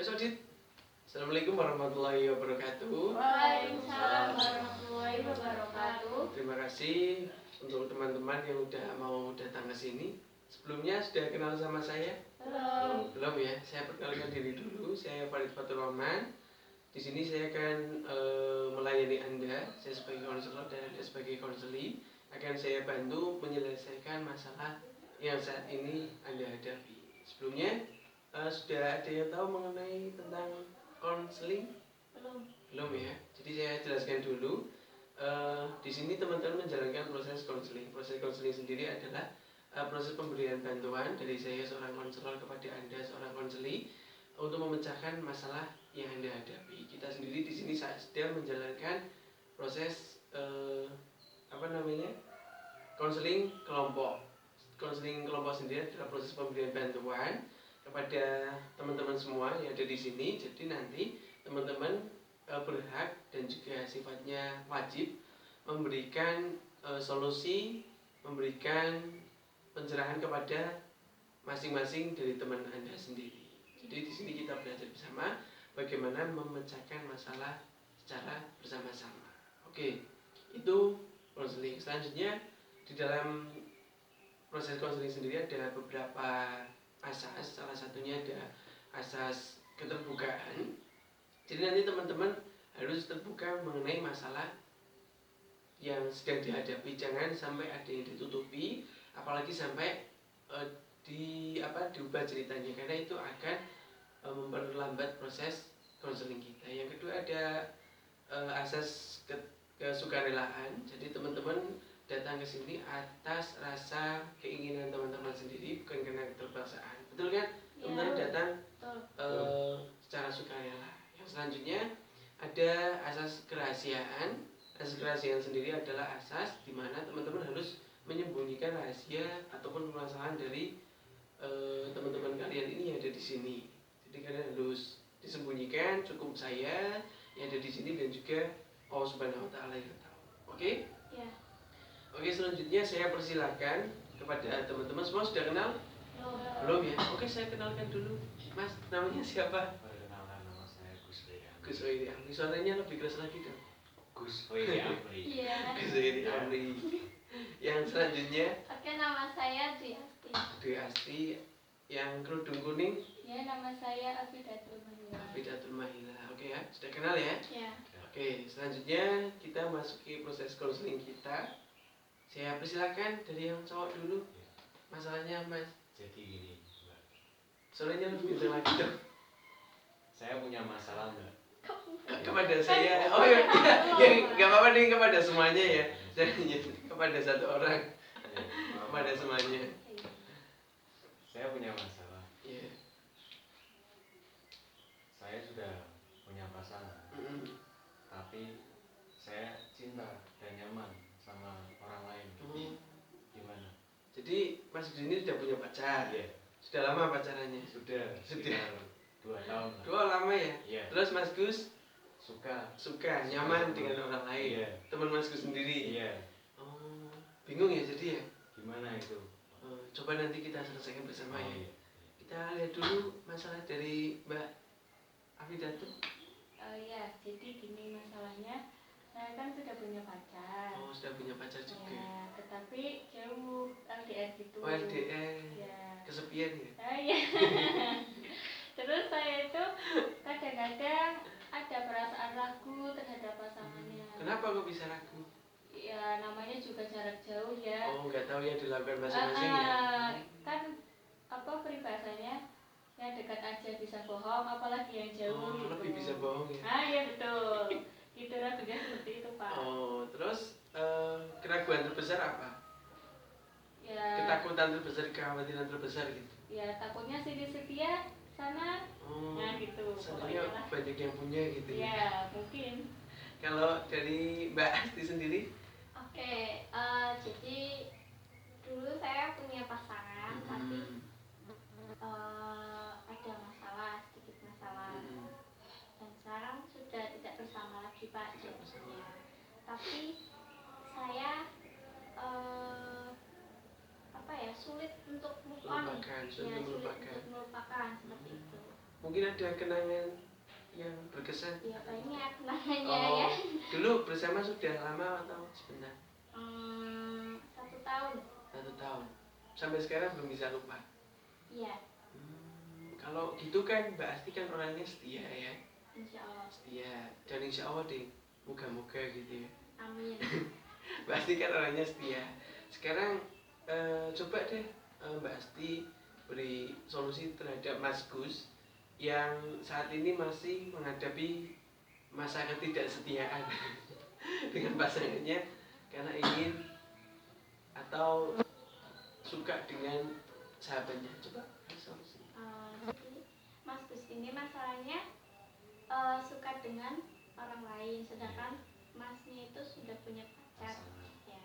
Mas Odit. Assalamualaikum warahmatullahi wabarakatuh. Waalaikumsalam warahmatullahi wabarakatuh. Terima kasih untuk teman-teman yang udah mau datang ke sini. Sebelumnya sudah kenal sama saya? Belum ya. Saya perkenalkan diri dulu. Saya Farid Fatur Rahman. Di sini saya akan melayani Anda. Saya sebagai konselor dan Anda sebagai konseli akan saya bantu menyelesaikan masalah yang saat ini Anda hadapi. Sebelumnya sudah ada yang tahu mengenai tentang konseling? Belum ya. Jadi saya jelaskan dulu. Di sini teman-teman menjalankan proses konseling. Proses konseling sendiri adalah proses pemberian bantuan dari saya seorang konselor kepada Anda seorang konseli untuk memecahkan masalah yang Anda hadapi. Kita sendiri di sini sedang menjalankan proses konseling kelompok. Konseling kelompok sendiri adalah proses pemberian bantuan kepada teman-teman semua yang ada di sini. Jadi nanti teman-teman berhak dan juga sifatnya wajib memberikan solusi, memberikan pencerahan kepada masing-masing dari teman Anda sendiri. Jadi di sini kita belajar bersama bagaimana memecahkan masalah secara bersama-sama. Oke, itu konseling. Selanjutnya di dalam proses konseling sendiri ada beberapa asas. Salah satunya ada asas keterbukaan. Jadi nanti teman-teman harus terbuka mengenai masalah yang sedang dihadapi. Jangan sampai ada yang ditutupi, apalagi sampai diubah ceritanya, karena itu akan memperlambat proses konseling kita. Yang kedua ada asas kesukarelaan. Jadi teman-teman datang ke sini atas rasa keinginan teman-teman sendiri, bukan karena keterpaksaan. Betul kan? Teman-teman datang secara sukarela. Yang selanjutnya ada asas kerahasiaan. Asas kerahasiaan sendiri adalah asas di mana teman-teman harus menyembunyikan rahasia ataupun permasalahan dari teman-teman kalian ini yang ada di sini. Jadi kalian harus disembunyikan, cukup saya yang ada di sini dan juga Allah Subhanahu wa taala yang tahu. Oke? Ya. Oke, selanjutnya saya persilakan kepada teman-teman semua. Sudah kenal? Belum ya? Oke, saya kenalkan dulu. Mas, namanya siapa? Perkenalkan, nama saya Gus Wiri. Gus Wiri Amri. Suaranya lebih keras lagi dong. Gus Wiri Amri. Iya. Gus Wiri Amri. Yang selanjutnya Oke, nama saya Dwi Asti. Dwi Asti. Yang kerudung kuning Ya, nama saya Afidatul Mahila. Afidatul Mahila. Oke ya, sudah kenal ya? Ya. Oke, selanjutnya kita masuki proses konseling kita. Saya persilakan dari yang cowok dulu. Masalahnya Mas. Jadi gini, Mbak. Suaranya lebih kencang lagi dong. Saya punya masalah, Mbak. Kepada saya. Oh ya, ya nggak apa-apa nih, kepada semuanya ya. Jadi kepada satu orang, kepada semuanya. Saya punya masalah. Iya. Saya sudah punya pasangan, tapi saya cinta dan nyaman sama orang lain. Gimana? Jadi Mas Gus ini sudah punya pacar? Iya. Sudah lama pacarannya? Sudah. 2 tahun lah. 2 lama ya? Iya. Terus Mas Gus Suka nyaman dengan orang lain? Iya. Teman Mas Gus sendiri? Iya. Oh, bingung ya jadi ya? Gimana itu? Coba nanti kita selesaikan bersama ya. Iya. Kita lihat dulu masalah dari Mbak Afidatul. Ya, jadi gini masalahnya. Saya kan sudah punya pacar. Oh, sudah punya pacar juga. Ya, tetapi jauh LDR gitu. Oh, LDR. Ya. Kesepian ya? Iya. Terus saya itu kadang-kadang ada perasaan ragu terhadap pasangannya. Kenapa kok bisa ragu? Ya, namanya juga jarak jauh ya. Oh, nggak tahu yang dilakukan masing-masing ya? Kan peribahasanya yang dekat aja bisa bohong, apalagi yang jauh Oh, gitu. lebih bisa bohong ya? Iya betul. Itu ragunya seperti itu Pak. Oh, terus keraguan terbesar apa? Ya. Ketakutan terbesar, kekhawatiran terbesar gitu? Ya takutnya sini setia sana. Oh, Nah gitu. soalnya Pokoknya lah. banyak yang punya gitu ya? Ya mungkin. Kalau dari Mbak Asti sendiri? Oke, jadi dulu saya punya pasangan, tapi ada masalah, sedikit masalah, dan sekarang sudah tidak bersama lagi Pak. Ya. Tapi saya sulit untuk move on, Melupakan, sulit ya, melupakan. sulit untuk melupakan seperti itu. mungkin ada kenangan yang berkesan. Ya banyak kenangannya ya. Dulu bersama sudah lama atau sebentar? 1 tahun. 1 tahun. Sampai sekarang belum bisa lupa. Iya. Kalau gitu kan Mbak Asti kan orangnya setia ya. Insya Allah. Setia dan insya Allah deh, moga-moga gitu ya. Amin. Mbak Asti kan orangnya setia. Sekarang coba deh Mbak Asti beri solusi terhadap Mas Gus yang saat ini masih menghadapi masa ketidaksetiaan dengan pasangannya karena ingin atau suka dengan sahabatnya. Coba solusi. Jadi Mas Gus ini masalahnya suka dengan orang lain, sedangkan Masnya itu sudah punya pacar. Ya.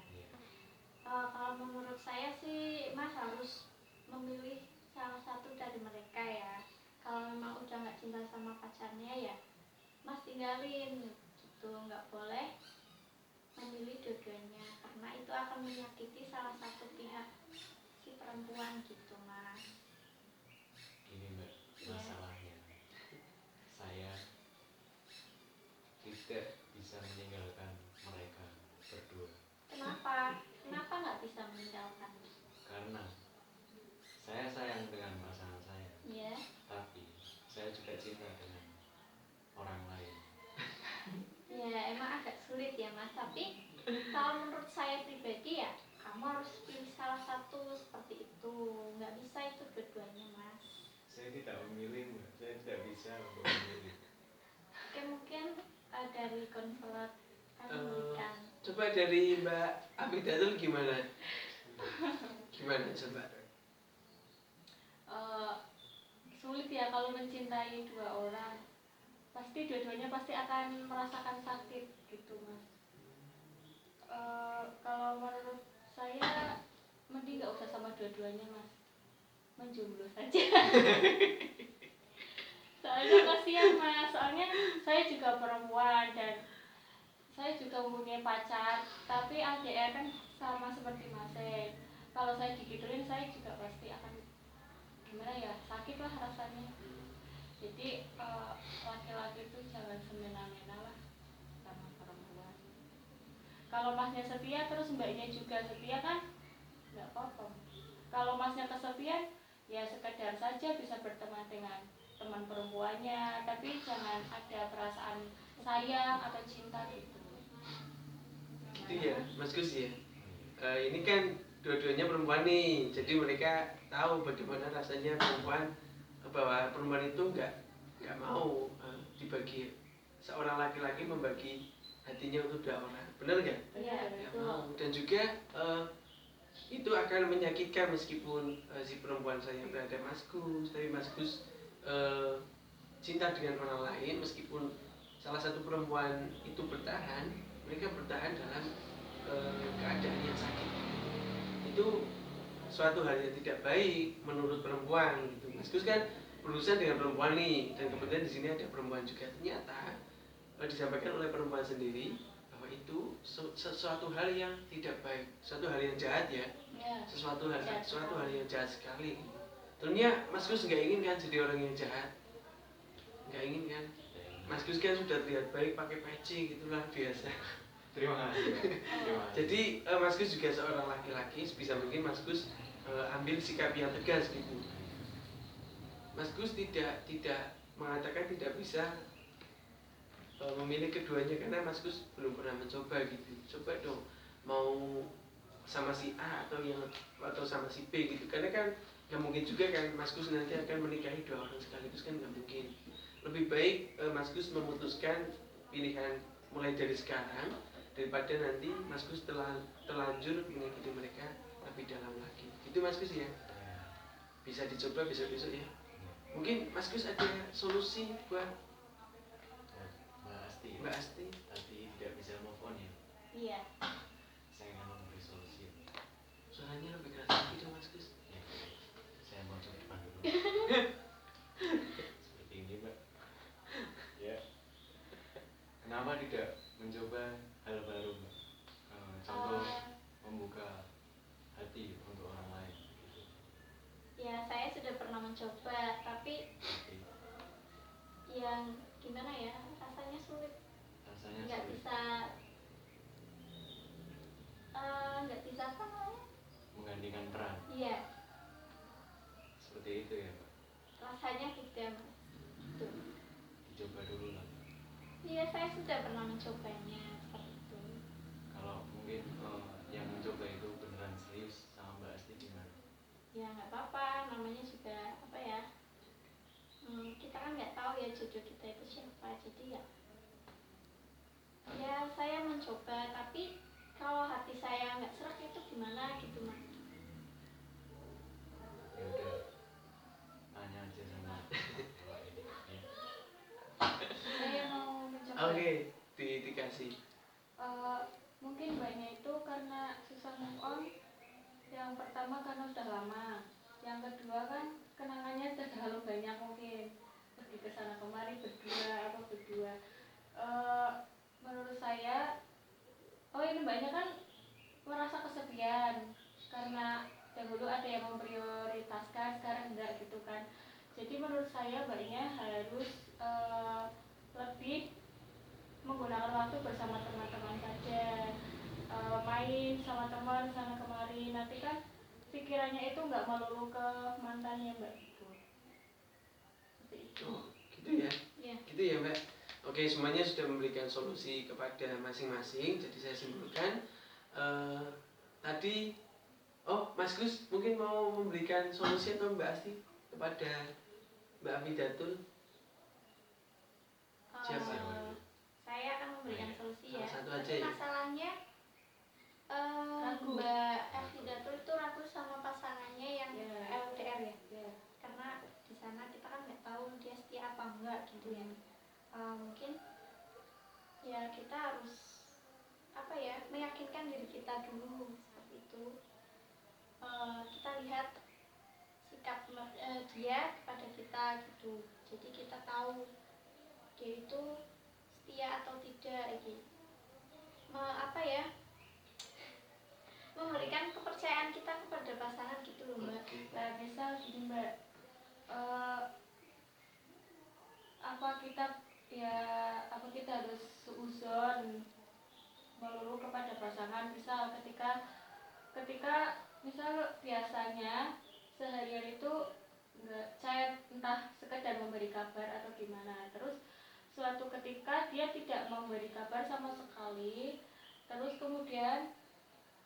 Kalau menurut saya sih Mas harus memilih salah satu dari mereka ya. Kalau memang udah nggak cinta sama pacarnya ya Mas tinggalin gitu, nggak boleh memilih dua-duanya karena itu akan menyakiti salah satu pihak si perempuan gitu Mas. Ini Mbak, Ya. masalahnya saya tidak bisa meninggalkan mereka berdua Kenapa nggak bisa meninggalkan? karena saya sayang dengan pasangan saya, Ya. tapi saya juga cinta dengan orang lain. Ya emang agak sulit ya Mas, tapi kalau menurut saya pribadi ya kamu harus pilih salah satu seperti itu, nggak bisa itu dua-duanya Mas. Saya tidak memilih Mbak, saya tidak bisa untuk memilih. Oke mungkin dari konselor kan. Coba dari Mbak Abidatul gimana? Gimana coba? Sulit ya kalau mencintai dua orang, pasti dua-duanya pasti akan merasakan sakit gitu Mas. Kalau menurut saya mending nggak usah sama dua-duanya Mas, menjomblo saja. Soalnya kasihan Mas, soalnya saya juga perempuan dan saya juga mempunyai pacar, tapi LDR kan sama seperti Mas. Kalau saya digituin saya juga pasti akan gimana ya, sakit lah rasanya. Jadi laki-laki itu jangan semena-mena lah sama perempuan. Kalau Masnya setia terus mbaknya juga setia kan nggak apa-apa. Kalau Masnya kesepian ya sekedar saja bisa berteman dengan teman perempuannya, tapi jangan ada perasaan sayang atau cinta gitu. Gitu ya Mas Gus ya. Ini kan dua-duanya perempuan nih, jadi mereka tahu bagaimana rasanya perempuan, bahwa perempuan itu nggak mau dibagi, seorang laki-laki membagi hatinya untuk dua orang, benar nggak? Iya Nggak betul. mau. Dan juga itu akan menyakitkan meskipun si perempuan saya berada Mas Gus, tapi Mas Gus cinta dengan orang lain, meskipun salah satu perempuan itu bertahan, mereka bertahan dalam keadaan yang sakit. Itu suatu hal yang tidak baik menurut perempuan gitu. Mas Gus kan berurusan dengan perempuan nih, dan kemudian di sini ada perempuan juga. Ternyata disampaikan oleh perempuan sendiri bahwa itu sesuatu hal yang tidak baik, suatu hal yang jahat ya, sesuatu hal yang jahat sekali. Tentunya Mas Gus nggak ingin kan jadi orang yang jahat, nggak ingin kan. Mas Gus kan sudah terlihat baik pakai peci gitulah biasa. Terima kasih Mbak. Terima kasih. Jadi Mas Gus juga seorang laki-laki, sebisa mungkin Mas Gus ambil sikap yang tegas gitu. Mas Gus tidak mengatakan tidak bisa memilih keduanya karena Mas Gus belum pernah mencoba gitu. Coba dong mau sama si A atau sama si B gitu, karena kan nggak mungkin juga kan Mas Gus nanti akan menikahi dua orang sekaligus, kan nggak mungkin. Lebih baik Mas Gus memutuskan pilihan mulai dari sekarang daripada nanti Mas Gus terlanjur mengikuti mereka lebih dalam lagi. Gitu Mas Gus ya. Bisa dicoba besok-besok ya. Mungkin Mas Gus ada solusi buat Mbak Asti. Tadi tidak bisa move on ya. Iya. Saya akan memberi solusi. Suaranya lebih keras lagi dong Mas Gus. Ya, saya mau ke depan dulu. Seperti ini Mbak. Ya. Kenapa tidak mencoba hal baru Mbak? Contoh membuka hati untuk orang lain gitu. Ya saya sudah pernah mencoba, tapi gimana ya, rasanya sulit, Rasanya nggak sulit bisa nggak bisa apa namanya, menggantikan peran. iya Seperti itu ya Mbak. rasanya gitu ya Mas. Gitu. Dicoba dulu lah. Iya, saya sudah pernah mencobanya seperti itu. Kalau mungkin yang mencoba itu beneran serius sama Mbak Asti gimana? Ya nggak apa-apa, namanya juga apa ya, kita kan nggak tahu ya jodoh kita itu siapa, jadi ya saya mencoba, tapi kalau hati saya nggak serak itu gimana gitu Mas. Ya udah, tanya aja sama Mbak ini. Ya. Saya mau mencoba. Oke, dikasih. Mungkin banyak itu karena susah move on. Yang pertama karena sudah lama. Yang kedua kan kenangannya sudah terlalu banyak, mungkin pergi ke sana kemari berdua. Menurut saya, ini banyak kan merasa kesepian karena dahulu ada yang memprioritaskan, sekarang enggak gitu kan. Jadi menurut saya baiknya harus lebih menggunakan waktu bersama teman-teman saja, main sama teman sana kemari, nanti kan pikirannya itu nggak melulu ke mantannya Mbak, gitu. Seperti itu. Oh, gitu ya. Iya. Gitu ya Mbak. Oke, semuanya sudah memberikan solusi kepada masing-masing. Jadi saya simpulkan tadi, Mas Gus mungkin mau memberikan solusi atau Mbak Asti kepada Mbak Afidatul. Siapa? Saya akan memberikan solusi ya. Salah satu aja Tapi ya. masalahnya Ragu. Mbak Efidatul itu ragu sama pasangannya yang Ya. LDR ya. Ya. Karena di sana kita kan nggak tahu dia setia apa enggak gitu ya. Mungkin ya kita harus apa ya, meyakinkan diri kita dulu seperti itu. Kita lihat sikap dia kepada kita gitu, jadi kita tahu dia itu setia atau tidak gitu. Apa ya, memberikan kepercayaan kita kepada pasangan gitu loh Mbak. Oke. Nah, misal gini Mbak, apa kita harus seuzon melulu kepada pasangan. Misal ketika misal biasanya seharian itu nggak chat, entah sekedar memberi kabar atau gimana, terus suatu ketika dia tidak memberi kabar sama sekali, terus kemudian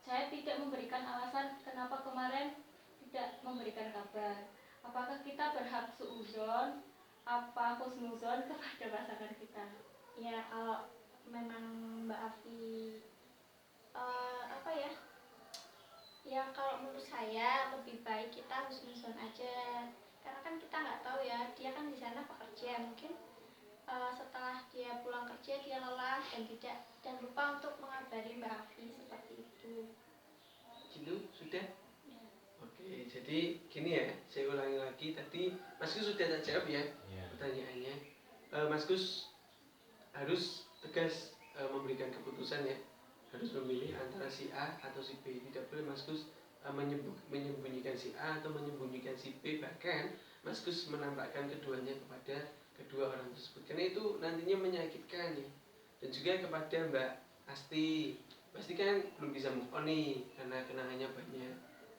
saya tidak memberikan alasan kenapa kemarin tidak memberikan kabar. Apakah kita berhak suuzon, apa husnuzon kepada pasangan kita? Ya kalau memang Mbak Afi apa ya, ya kalau menurut saya lebih baik kita harus nonton aja, karena kan kita nggak tahu ya, dia kan di sana bekerja, mungkin setelah dia pulang kerja dia lelah dan lupa untuk mengabari Mbak Afi seperti itu. Gitu sudah. Oke, jadi gini ya, saya ulangi lagi tadi Mas Gus sudah tak jawab ya Iya. pertanyaannya. Mas Gus harus tegas memberikan keputusan ya, harus memilih antara si A atau si B. Tidak boleh Mas Gus menyembunyikan si A atau menyembunyikan si B, bahkan Mas Gus menampakkan keduanya kepada kedua orang tersebut, karena itu nantinya menyakitkan ya. Dan juga kepada Mbak Asti, pasti kan belum bisa move on nih karena kenangannya banyak.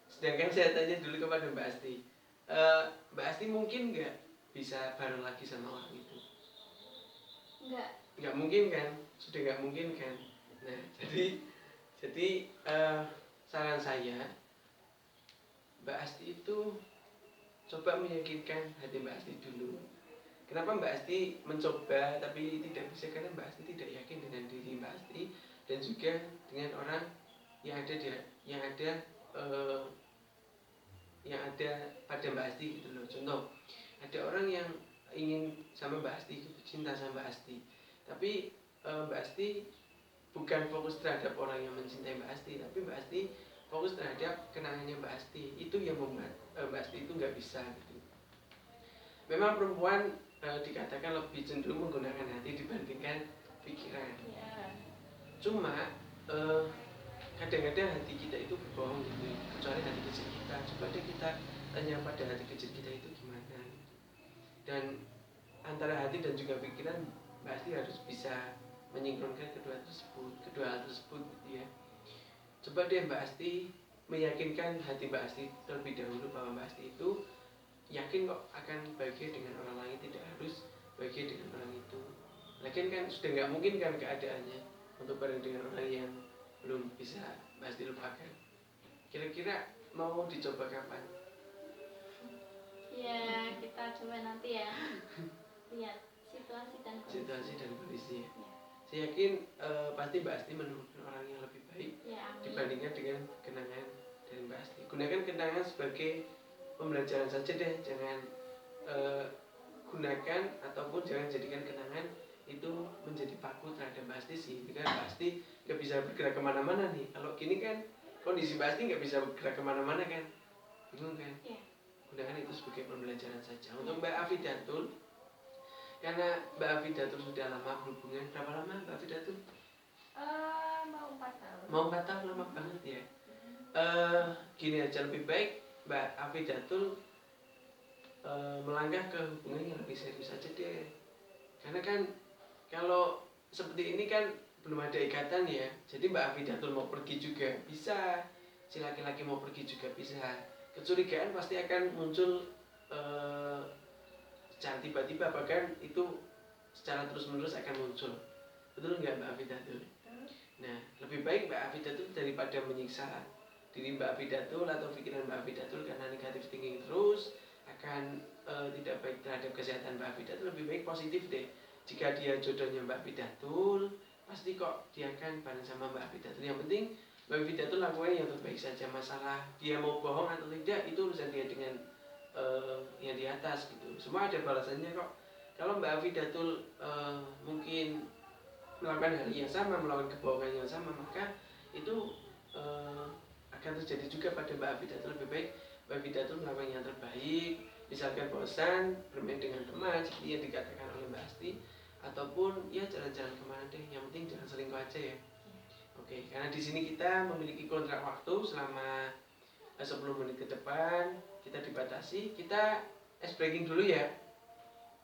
Sedangkan saya tanya dulu kepada Mbak Asti, Mbak Asti mungkin nggak bisa bareng lagi sama orang itu? Nggak mungkin kan, sudah nggak mungkin kan. Nah jadi saran saya, Mbak Asti itu coba meyakinkan hati Mbak Asti dulu. Kenapa Mbak Asti mencoba tapi tidak bisa? Karena Mbak Asti tidak yakin dengan diri Mbak Asti dan juga dengan orang yang ada pada Mbak Asti gitu loh. Contoh, ada orang yang ingin sama Mbak Asti, cinta sama Mbak Asti, tapi Mbak Asti bukan fokus terhadap orang yang mencintai Mbak Asti, tapi Mbak Asti fokus terhadap kenangannya Mbak Asti. Itu yang membuat Mbak Asti itu nggak bisa gitu. Memang perempuan dikatakan lebih cenderung menggunakan hati dibandingkan pikiran. Ya. Cuma kadang-kadang hati kita itu berbohong gitu, kecuali hati kecil kita. Coba deh kita tanya pada hati kecil kita itu gimana gitu. Dan antara hati dan juga pikiran Mbak Asti harus bisa menyinkronkan kedua hal tersebut gitu ya. Coba deh Mbak Asti meyakinkan hati Mbak Asti terlebih dahulu bahwa Mbak Asti itu yakin kok akan bahagia dengan orang lain, tidak harus bahagia dengan orang itu. Lagian kan sudah nggak mungkin kan keadaannya untuk bareng dengan orang yang belum bisa Mbak Asti lupakan. Kira-kira mau dicoba kapan? Ya, kita coba nanti ya. Lihat situasi dan kondisi. Situasi dan kondisinya. Ya. Saya yakin pasti Mbak Asti menemukan orang yang lebih baik Ya, amin. dibandingkan dengan kenangan dari Mbak Asti. Gunakan kenangan sebagai pembelajaran saja deh, jangan gunakan ataupun jangan jadikan kenangan itu menjadi paku terhadap Mbak Asti sehingga Mbak Asti nggak bisa bergerak kemana-mana nih. Kalau gini kan kondisi Mbak Asti nggak bisa bergerak kemana-mana kan, bingung kan? Ya. Gunakan itu sebagai pembelajaran saja. Untuk Mbak Afidatul, karena Mbak Afidatul sudah lama berhubungan, berapa lama Mbak Afidatul? Mau 4 tahun. Mau 4 tahun, lama banget ya. Gini aja, lebih baik Mbak Afidatul melangkah ke hubungan yang lebih serius saja deh. Karena kan kalau seperti ini kan belum ada ikatan ya. Jadi Mbak Afidatul mau pergi juga bisa, si laki-laki mau pergi juga bisa. Kecurigaan pasti akan muncul secara tiba-tiba, bahkan itu secara terus-menerus akan muncul. Betul nggak Mbak Afidatul? Nah, lebih baik Mbak Afidatul daripada menyiksa diri Mbak Afidatul atau pikiran Mbak Afidatul karena negatif thinking terus akan tidak baik terhadap kesehatan Mbak Afidatul. Lebih baik positif deh. Jika dia jodohnya Mbak Afidatul, pasti kok dia akan bareng sama Mbak Afidatul. Yang penting Mbak Afidatul lakukan yang terbaik saja. Masalah dia mau bohong atau tidak itu urusan dia dengan yang di atas gitu. Semua ada balasannya kok. Kalau Mbak Afidatul mungkin melakukan hal yang sama, melakukan kebohongan yang sama, maka itu akan terjadi juga pada Mbak Afidatul. Lebih baik Mbak Afidatul melakukan yang terbaik, misalkan bosan bermain dengan teman seperti yang dikatakan oleh Mbak Asti, ataupun ya jalan-jalan kemana deh, yang penting jangan selingkuh aja ya. Oke, karena di sini kita memiliki kontrak waktu selama 10 menit ke depan, kita dibatasi, kita ice breaking dulu ya.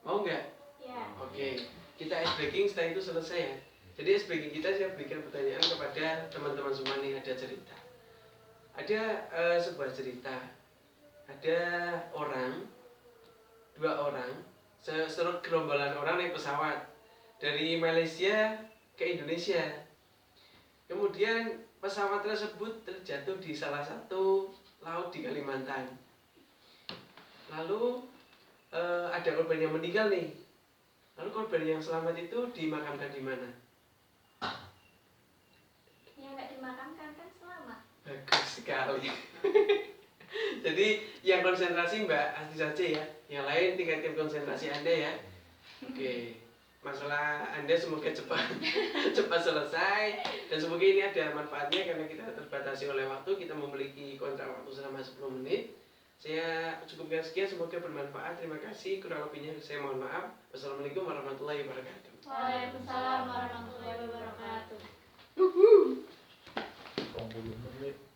Mau nggak? Ya. Oke, kita ice breaking, setelah itu selesai ya. Jadi ice breaking kita, saya berikan pertanyaan kepada teman-teman semua nih, ada cerita. Ada sebuah cerita. Ada dua orang, seluruh gerombolan orang naik pesawat dari Malaysia ke Indonesia. Kemudian pesawat tersebut terjatuh di salah satu laut di Kalimantan. Lalu ada korban yang meninggal nih. Lalu korban yang selamat itu dimakamkan di mana? Yang nggak dimakamkan kan selamat. Bagus sekali. Jadi yang konsentrasi Mbak Asti saja ya. Yang lain tingkatkan konsentrasi Anda ya. Oke. Masalah Anda semoga cepat selesai dan semoga ini ada manfaatnya karena kita terbatasi oleh waktu, kita memiliki kontrak waktu selama 10 menit. Saya cukupkan sekian, semoga bermanfaat. Terima kasih, kurang lebihnya saya mohon maaf. Wassalamualaikum warahmatullahi wabarakatuh. Waalaikumsalam warahmatullahi wabarakatuh. 20 menit.